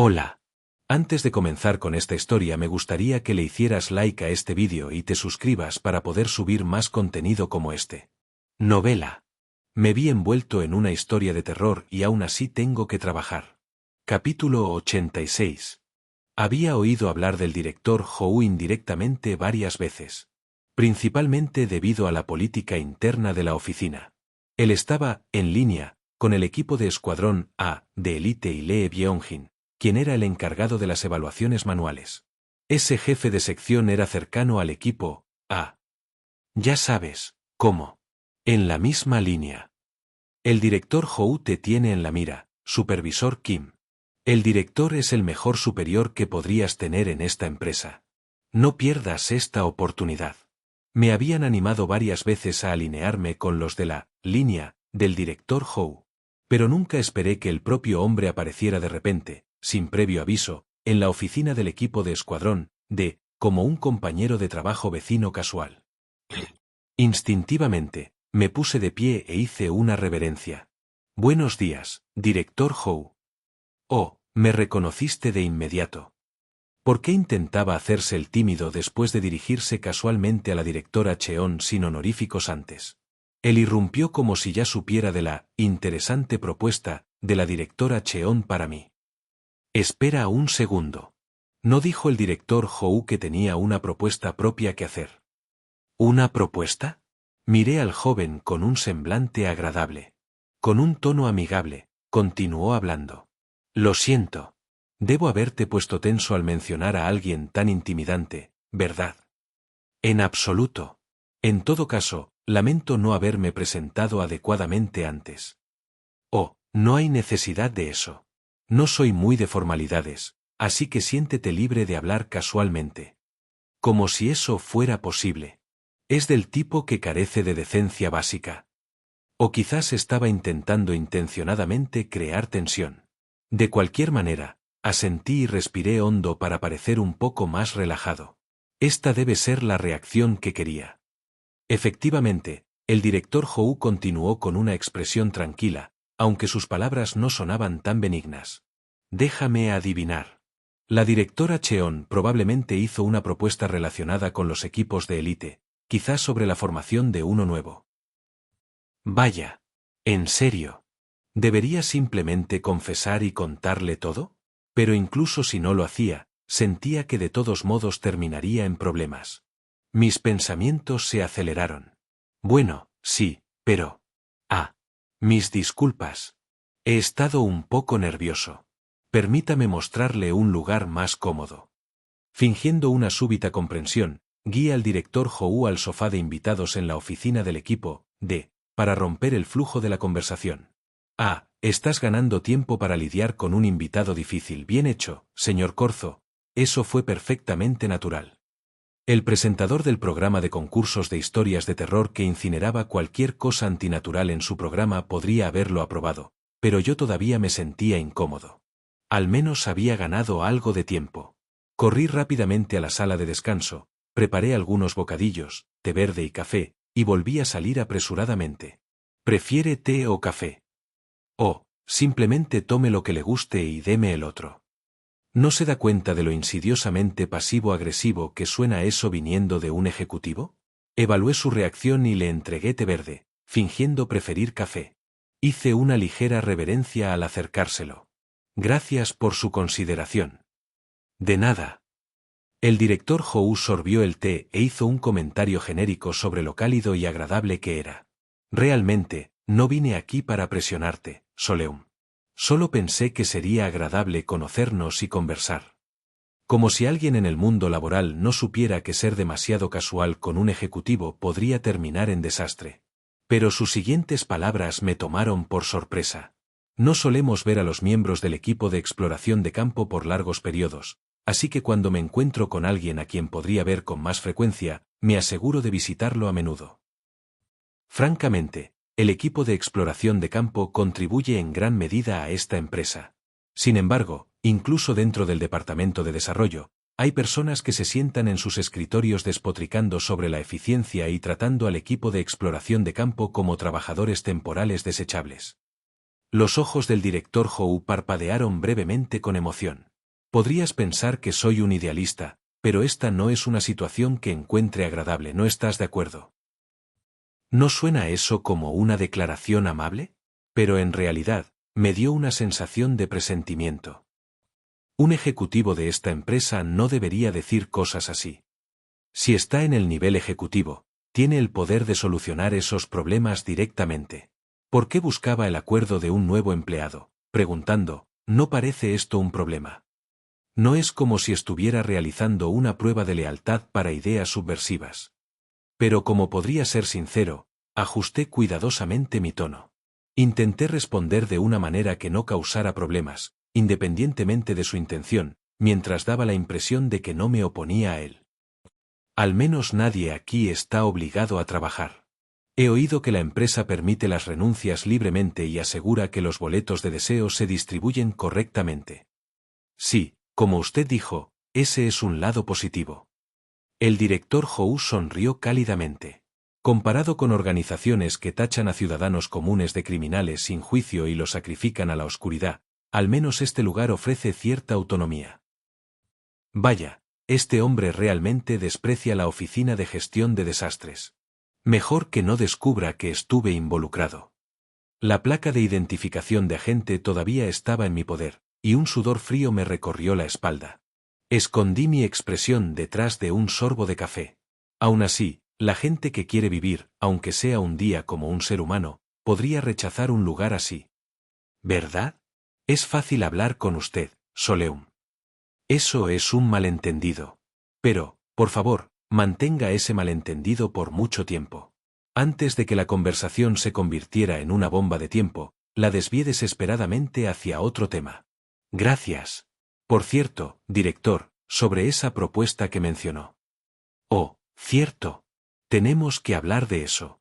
Hola. Antes de comenzar con esta historia me gustaría que le hicieras like a este vídeo y te suscribas para poder subir más contenido como este. Novela. Me vi envuelto en una historia de terror y aún así tengo que trabajar. Capítulo 86. Había oído hablar del director Howe indirectamente varias veces. Principalmente debido a la política interna de la oficina. Él estaba, en línea, con el equipo de Escuadrón A, de Elite y Lee Byung-jin, quien era el encargado de las evaluaciones manuales. Ese jefe de sección era cercano al equipo A. Ya sabes, ¿cómo? En la misma línea. El director Howe te tiene en la mira, supervisor Kim. El director es el mejor superior que podrías tener en esta empresa. No pierdas esta oportunidad. Me habían animado varias veces a alinearme con los de la línea del director Howe. Pero nunca esperé que el propio hombre apareciera de repente, sin previo aviso, en la oficina del equipo de Escuadrón, como un compañero de trabajo vecino casual. Instintivamente, me puse de pie e hice una reverencia. Buenos días, director Howe. Oh, me reconociste de inmediato. ¿Por qué intentaba hacerse el tímido después de dirigirse casualmente a la directora Cheon sin honoríficos antes? Él irrumpió como si ya supiera de la interesante propuesta de la directora Cheon para mí. Espera un segundo. ¿No dijo el director Howe que tenía una propuesta propia que hacer? ¿Una propuesta? Miré al joven con un semblante agradable. Con un tono amigable, continuó hablando. Lo siento. Debo haberte puesto tenso al mencionar a alguien tan intimidante, ¿verdad? En absoluto. En todo caso, lamento no haberme presentado adecuadamente antes. Oh, no hay necesidad de eso. No soy muy de formalidades, así que siéntete libre de hablar casualmente. Como si eso fuera posible. Es del tipo que carece de decencia básica. O quizás estaba intentando intencionadamente crear tensión. De cualquier manera, asentí y respiré hondo para parecer un poco más relajado. Esta debe ser la reacción que quería. Efectivamente, el director Howe continuó con una expresión tranquila, aunque sus palabras no sonaban tan benignas. Déjame adivinar. La directora Cheon probablemente hizo una propuesta relacionada con los equipos de élite, quizás sobre la formación de uno nuevo. Vaya. ¿En serio? ¿Debería simplemente confesar y contarle todo? Pero incluso si no lo hacía, sentía que de todos modos terminaría en problemas. Mis pensamientos se aceleraron. Bueno, sí, pero... mis disculpas. He estado un poco nervioso. Permítame mostrarle un lugar más cómodo. Fingiendo una súbita comprensión, guía al director Howe al sofá de invitados en la oficina del equipo, para romper el flujo de la conversación. Estás ganando tiempo para lidiar con un invitado difícil. Bien hecho, señor Corzo. Eso fue perfectamente natural. El presentador del programa de concursos de historias de terror que incineraba cualquier cosa antinatural en su programa podría haberlo aprobado, pero yo todavía me sentía incómodo. Al menos había ganado algo de tiempo. Corrí rápidamente a la sala de descanso, preparé algunos bocadillos, té verde y café, y volví a salir apresuradamente. ¿Prefiere té o café? Simplemente tome lo que le guste y deme el otro. ¿No se da cuenta de lo insidiosamente pasivo-agresivo que suena eso viniendo de un ejecutivo? Evalué su reacción y le entregué té verde, fingiendo preferir café. Hice una ligera reverencia al acercárselo. Gracias por su consideración. De nada. El director Howe sorbió el té e hizo un comentario genérico sobre lo cálido y agradable que era. Realmente, no vine aquí para presionarte, Soleum. Solo pensé que sería agradable conocernos y conversar. Como si alguien en el mundo laboral no supiera que ser demasiado casual con un ejecutivo podría terminar en desastre. Pero sus siguientes palabras me tomaron por sorpresa. No solemos ver a los miembros del equipo de exploración de campo por largos periodos, así que cuando me encuentro con alguien a quien podría ver con más frecuencia, me aseguro de visitarlo a menudo. Francamente, el equipo de exploración de campo contribuye en gran medida a esta empresa. Sin embargo, incluso dentro del departamento de desarrollo, hay personas que se sientan en sus escritorios despotricando sobre la eficiencia y tratando al equipo de exploración de campo como trabajadores temporales desechables. Los ojos del director Howe parpadearon brevemente con emoción. Podrías pensar que soy un idealista, pero esta no es una situación que encuentre agradable, ¿no estás de acuerdo? ¿No suena eso como una declaración amable? Pero en realidad, me dio una sensación de presentimiento. Un ejecutivo de esta empresa no debería decir cosas así. Si está en el nivel ejecutivo, tiene el poder de solucionar esos problemas directamente. ¿Por qué buscaba el acuerdo de un nuevo empleado? Preguntando, ¿no parece esto un problema? No es como si estuviera realizando una prueba de lealtad para ideas subversivas. Pero como podría ser sincero, ajusté cuidadosamente mi tono. Intenté responder de una manera que no causara problemas, independientemente de su intención, mientras daba la impresión de que no me oponía a él. Al menos nadie aquí está obligado a trabajar. He oído que la empresa permite las renuncias libremente y asegura que los boletos de deseo se distribuyen correctamente. Sí, como usted dijo, ese es un lado positivo. El director Howe sonrió cálidamente. Comparado con organizaciones que tachan a ciudadanos comunes de criminales sin juicio y los sacrifican a la oscuridad, al menos este lugar ofrece cierta autonomía. Vaya, este hombre realmente desprecia la oficina de gestión de desastres. Mejor que no descubra que estuve involucrado. La placa de identificación de agente todavía estaba en mi poder, y un sudor frío me recorrió la espalda. Escondí mi expresión detrás de un sorbo de café. Aún así, la gente que quiere vivir, aunque sea un día como un ser humano, podría rechazar un lugar así. ¿Verdad? Es fácil hablar con usted, Soleum. Eso es un malentendido. Pero, por favor, mantenga ese malentendido por mucho tiempo. Antes de que la conversación se convirtiera en una bomba de tiempo, la desvié desesperadamente hacia otro tema. Gracias. Por cierto, director, sobre esa propuesta que mencionó. Oh, cierto. Tenemos que hablar de eso.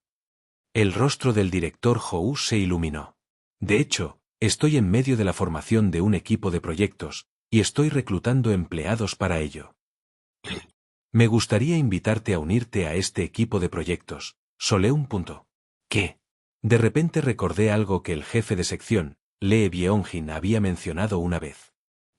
El rostro del director Howe se iluminó. De hecho, estoy en medio de la formación de un equipo de proyectos, y estoy reclutando empleados para ello. Me gustaría invitarte a unirte a este equipo de proyectos. Soleum. ¿Qué? De repente recordé algo que el jefe de sección, Lee Byung-jin, había mencionado una vez.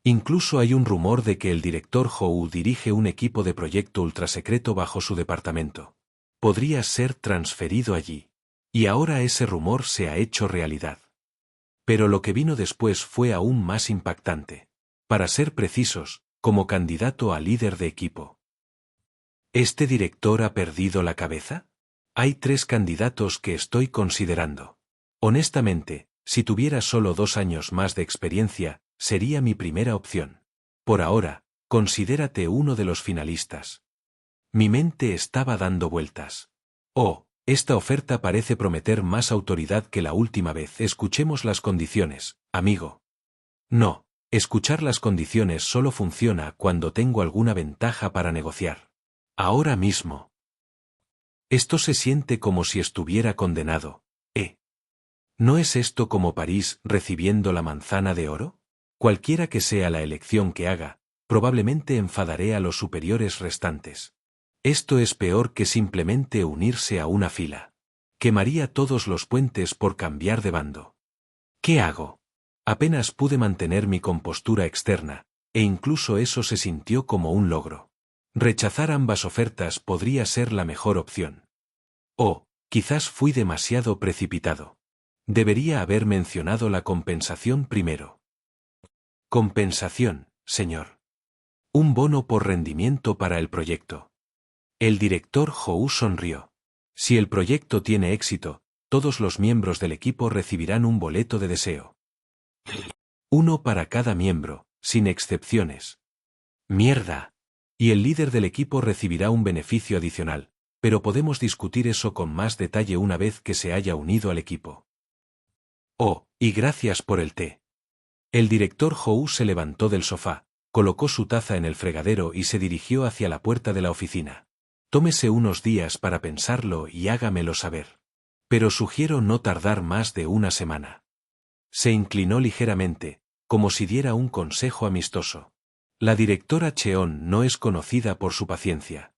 Incluso hay un rumor de que el director Howe dirige un equipo de proyecto ultrasecreto bajo su departamento. Podría ser transferido allí. Y ahora ese rumor se ha hecho realidad. Pero lo que vino después fue aún más impactante. Para ser precisos, como candidato a líder de equipo. ¿Este director ha perdido la cabeza? Hay 3 candidatos que estoy considerando. Honestamente, si tuviera solo 2 años más de experiencia, sería mi primera opción. Por ahora, considérate uno de los finalistas. Mi mente estaba dando vueltas. Oh, esta oferta parece prometer más autoridad que la última vez. Escuchemos las condiciones, amigo. No, escuchar las condiciones solo funciona cuando tengo alguna ventaja para negociar. Ahora mismo. Esto se siente como si estuviera condenado, ¿eh? ¿No es esto como París recibiendo la manzana de oro? Cualquiera que sea la elección que haga, probablemente enfadaré a los superiores restantes. Esto es peor que simplemente unirse a una fila. Quemaría todos los puentes por cambiar de bando. ¿Qué hago? Apenas pude mantener mi compostura externa, e incluso eso se sintió como un logro. Rechazar ambas ofertas podría ser la mejor opción. Oh, quizás fui demasiado precipitado. Debería haber mencionado la compensación primero. Compensación, señor. Un bono por rendimiento para el proyecto. El director Howe sonrió. Si el proyecto tiene éxito, todos los miembros del equipo recibirán un boleto de deseo. Uno para cada miembro, sin excepciones. Mierda. Y el líder del equipo recibirá un beneficio adicional, pero podemos discutir eso con más detalle una vez que se haya unido al equipo. Oh, y gracias por el té. El director Howe se levantó del sofá, colocó su taza en el fregadero y se dirigió hacia la puerta de la oficina. Tómese unos días para pensarlo y hágamelo saber. Pero sugiero no tardar más de una semana. Se inclinó ligeramente, como si diera un consejo amistoso. La directora Cheon no es conocida por su paciencia.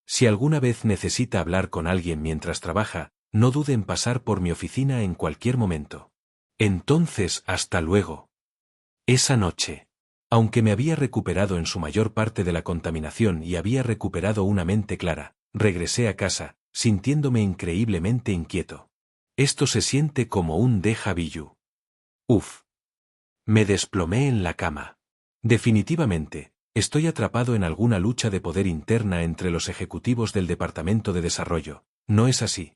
Si alguna vez necesita hablar con alguien mientras trabaja, no dude en pasar por mi oficina en cualquier momento. Entonces, hasta luego. Esa noche. Aunque me había recuperado en su mayor parte de la contaminación y había recuperado una mente clara, regresé a casa, sintiéndome increíblemente inquieto. Esto se siente como un déjà vu. Uf. Me desplomé en la cama. Definitivamente, estoy atrapado en alguna lucha de poder interna entre los ejecutivos del Departamento de Desarrollo, ¿no es así?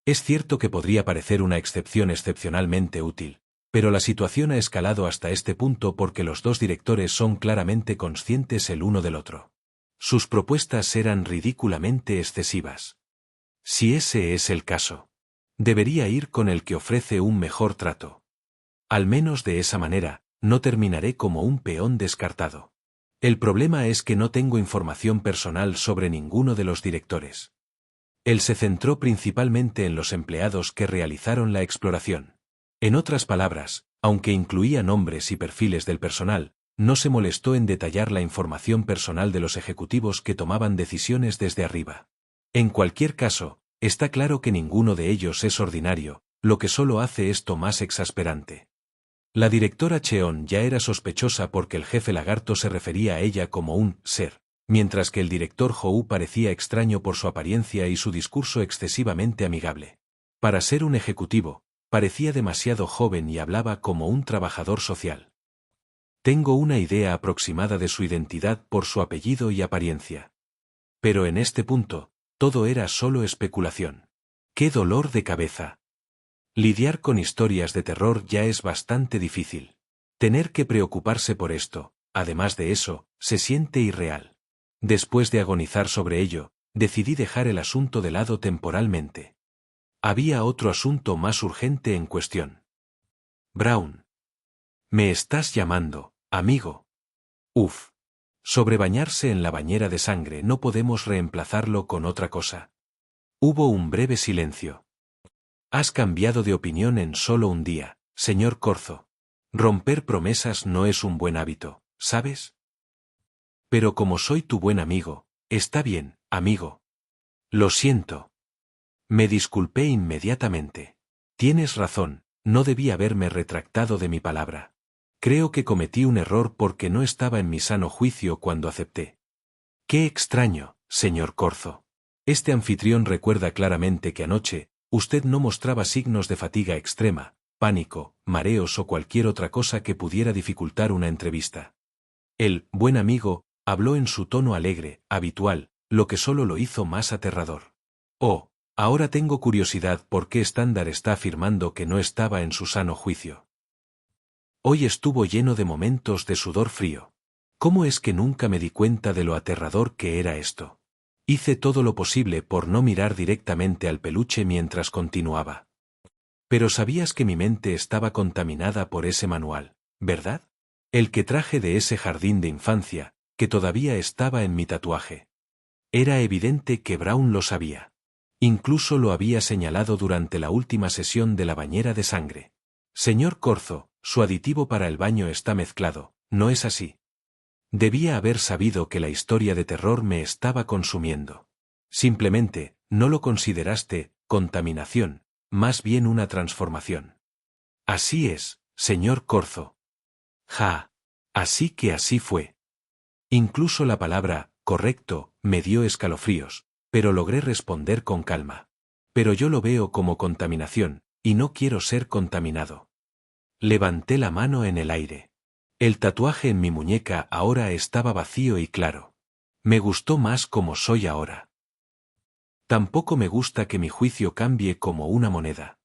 Es cierto que podría parecer una excepción excepcionalmente útil, pero la situación ha escalado hasta este punto porque los dos directores son claramente conscientes el uno del otro. Sus propuestas eran ridículamente excesivas. Si ese es el caso, debería ir con el que ofrece un mejor trato. Al menos de esa manera, no terminaré como un peón descartado. El problema es que no tengo información personal sobre ninguno de los directores. Él se centró principalmente en los empleados que realizaron la exploración. En otras palabras, aunque incluía nombres y perfiles del personal, no se molestó en detallar la información personal de los ejecutivos que tomaban decisiones desde arriba. En cualquier caso, está claro que ninguno de ellos es ordinario, lo que solo hace esto más exasperante. La directora Cheon ya era sospechosa porque el jefe lagarto se refería a ella como un ser, mientras que el director Hou parecía extraño por su apariencia y su discurso excesivamente amigable. Para ser un ejecutivo, parecía demasiado joven y hablaba como un trabajador social. Tengo una idea aproximada de su identidad por su apellido y apariencia. Pero en este punto, todo era solo especulación. ¡Qué dolor de cabeza! Lidiar con historias de terror ya es bastante difícil. Tener que preocuparse por esto, además de eso, se siente irreal. Después de agonizar sobre ello, decidí dejar el asunto de lado temporalmente. Había otro asunto más urgente en cuestión. Brown. Me estás llamando, amigo. Uf. Sobre bañarse en la bañera de sangre no podemos reemplazarlo con otra cosa. Hubo un breve silencio. Has cambiado de opinión en solo un día, señor Corzo. Romper promesas no es un buen hábito, ¿sabes? Pero como soy tu buen amigo, está bien, amigo. Lo siento. Me disculpé inmediatamente. Tienes razón, no debí haberme retractado de mi palabra. Creo que cometí un error porque no estaba en mi sano juicio cuando acepté. Qué extraño, señor Corzo. Este anfitrión recuerda claramente que anoche, usted no mostraba signos de fatiga extrema, pánico, mareos o cualquier otra cosa que pudiera dificultar una entrevista. El buen amigo habló en su tono alegre, habitual, lo que solo lo hizo más aterrador. Oh, ahora tengo curiosidad por qué Estándar está afirmando que no estaba en su sano juicio. Hoy estuvo lleno de momentos de sudor frío. ¿Cómo es que nunca me di cuenta de lo aterrador que era esto? Hice todo lo posible por no mirar directamente al peluche mientras continuaba. Pero sabías que mi mente estaba contaminada por ese manual, ¿verdad? El que traje de ese jardín de infancia, que todavía estaba en mi tatuaje. Era evidente que Brown lo sabía. Incluso lo había señalado durante la última sesión de la bañera de sangre. Señor Corzo, su aditivo para el baño está mezclado, ¿no es así? Debía haber sabido que la historia de terror me estaba consumiendo. Simplemente, no lo consideraste contaminación, más bien una transformación. Así es, señor Corzo. Ja. Así que así fue. Incluso la palabra, correcto, me dio escalofríos, pero logré responder con calma. Pero yo lo veo como contaminación, y no quiero ser contaminado. Levanté la mano en el aire. El tatuaje en mi muñeca ahora estaba vacío y claro. Me gustó más como soy ahora. Tampoco me gusta que mi juicio cambie como una moneda.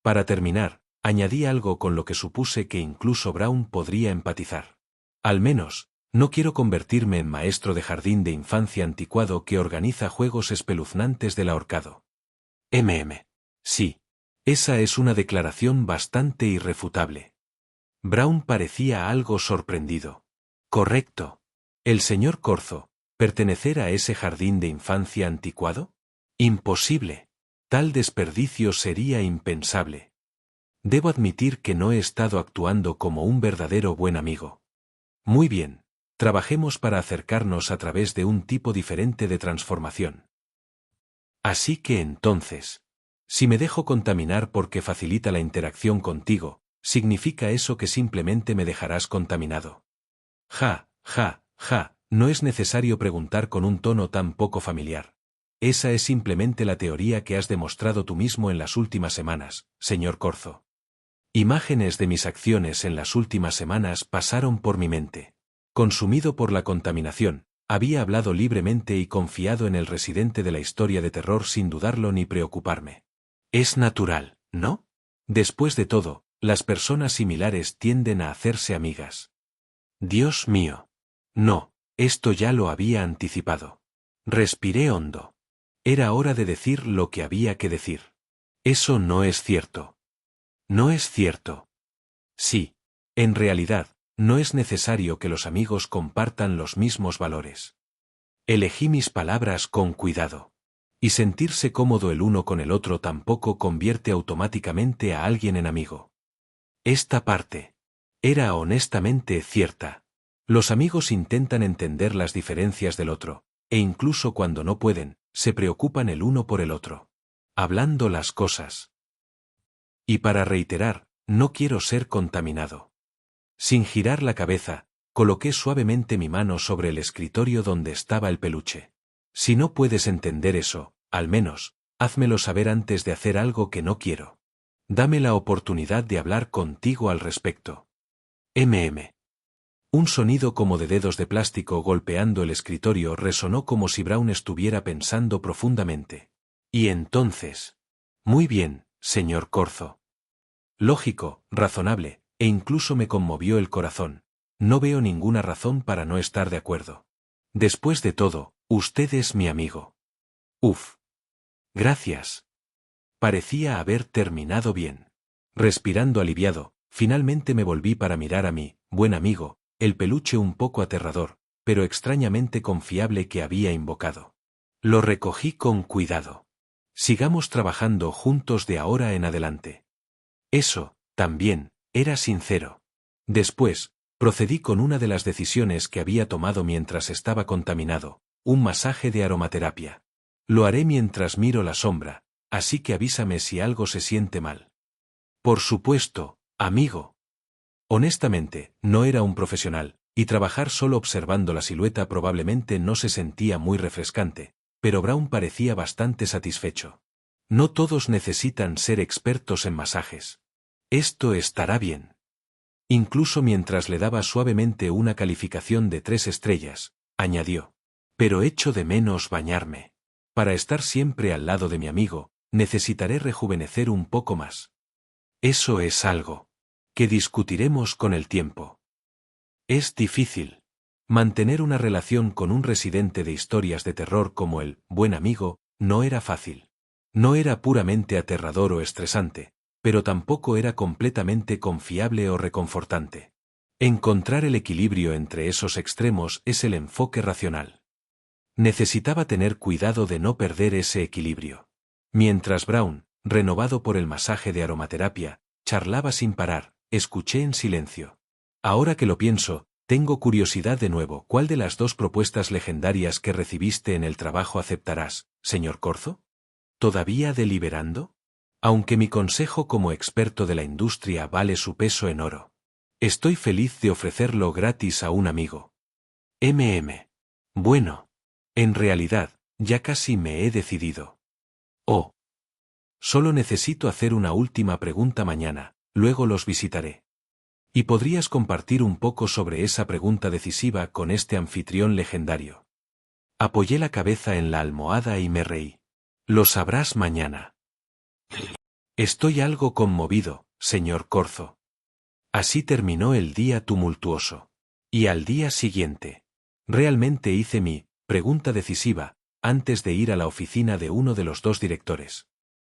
Para terminar, añadí algo con lo que supuse que incluso Brown podría empatizar. Al menos, no quiero convertirme en maestro de jardín de infancia anticuado que organiza juegos espeluznantes del ahorcado. Sí. Esa es una declaración bastante irrefutable. Brown parecía algo sorprendido. Correcto. El señor Corzo, ¿pertenecer a ese jardín de infancia anticuado? Imposible. Tal desperdicio sería impensable. Debo admitir que no he estado actuando como un verdadero buen amigo. Muy bien, trabajemos para acercarnos a través de un tipo diferente de transformación. Así que entonces, si me dejo contaminar porque facilita la interacción contigo, ¿significa eso que simplemente me dejarás contaminado? Ja, ja, ja, no es necesario preguntar con un tono tan poco familiar. Esa es simplemente la teoría que has demostrado tú mismo en las últimas semanas, señor Corzo. Imágenes de mis acciones en las últimas semanas pasaron por mi mente. Consumido por la contaminación, había hablado libremente y confiado en el residente de la historia de terror sin dudarlo ni preocuparme. Es natural, ¿no? Después de todo, las personas similares tienden a hacerse amigas. Dios mío. No, esto ya lo había anticipado. Respiré hondo. Era hora de decir lo que había que decir. Eso no es cierto. No es cierto. Sí. En realidad, no es necesario que los amigos compartan los mismos valores. Elegí mis palabras con cuidado. Y sentirse cómodo el uno con el otro tampoco convierte automáticamente a alguien en amigo. Esta parte era honestamente cierta. Los amigos intentan entender las diferencias del otro, e incluso cuando no pueden, se preocupan el uno por el otro. Hablando las cosas. Y para reiterar, no quiero ser contaminado. Sin girar la cabeza, coloqué suavemente mi mano sobre el escritorio donde estaba el peluche. Si no puedes entender eso, al menos, házmelo saber antes de hacer algo que no quiero. Dame la oportunidad de hablar contigo al respecto. Un sonido como de dedos de plástico golpeando el escritorio resonó como si Brown estuviera pensando profundamente. Y entonces. Muy bien, señor Corzo. Lógico, razonable, e incluso me conmovió el corazón. No veo ninguna razón para no estar de acuerdo. Después de todo, usted es mi amigo. Uf. Gracias. Parecía haber terminado bien. Respirando aliviado, finalmente me volví para mirar a mi buen amigo, el peluche un poco aterrador, pero extrañamente confiable que había invocado. Lo recogí con cuidado. Sigamos trabajando juntos de ahora en adelante. Eso, también, era sincero. Después, procedí con una de las decisiones que había tomado mientras estaba contaminado, un masaje de aromaterapia. Lo haré mientras miro la sombra, así que avísame si algo se siente mal. Por supuesto, amigo. Honestamente, no era un profesional, y trabajar solo observando la silueta probablemente no se sentía muy refrescante, pero Brown parecía bastante satisfecho. No todos necesitan ser expertos en masajes. Esto estará bien. Incluso mientras le daba suavemente una calificación de 3 estrellas, añadió. Pero echo de menos bañarme. Para estar siempre al lado de mi amigo, necesitaré rejuvenecer un poco más. Eso es algo que discutiremos con el tiempo. Es difícil. Mantener una relación con un residente de historias de terror como el buen amigo no era fácil. No era puramente aterrador o estresante, pero tampoco era completamente confiable o reconfortante. Encontrar el equilibrio entre esos extremos es el enfoque racional. Necesitaba tener cuidado de no perder ese equilibrio. Mientras Brown, renovado por el masaje de aromaterapia, charlaba sin parar, escuché en silencio. Ahora que lo pienso, tengo curiosidad de nuevo. ¿Cuál de las dos propuestas legendarias que recibiste en el trabajo aceptarás, señor Corzo? ¿Todavía deliberando? Aunque mi consejo como experto de la industria vale su peso en oro. Estoy feliz de ofrecerlo gratis a un amigo. Bueno. En realidad, ya casi me he decidido. Oh. Solo necesito hacer una última pregunta mañana, luego los visitaré. ¿Y podrías compartir un poco sobre esa pregunta decisiva con este anfitrión legendario? Apoyé la cabeza en la almohada y me reí. Lo sabrás mañana. Estoy algo conmovido, señor Corzo. Así terminó el día tumultuoso. Y al día siguiente. Realmente hice mi pregunta decisiva, antes de ir a la oficina de uno de los dos directores.